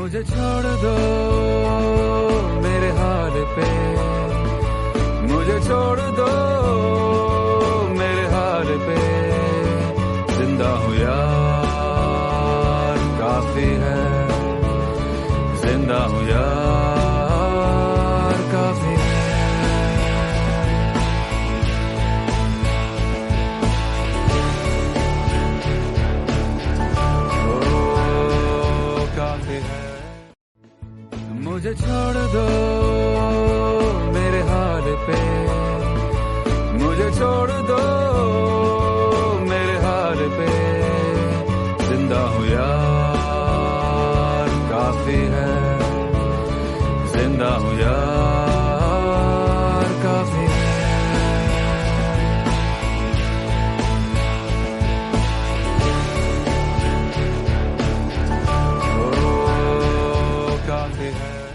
मुझे छोड़ दो मेरे हाल पे, मुझे छोड़ दो मेरे हाल पे, जिंदा हूँ यार काफी है, जिंदा हूँ यार काफी है। ओ काफी है। मुझे छोड़ दो मेरे हाल पे, मुझे छोड़ दो मेरे हाल पे, जिंदा हूँ यार काफी है, जिंदा हूँ यार काफी है। ओ काफी है।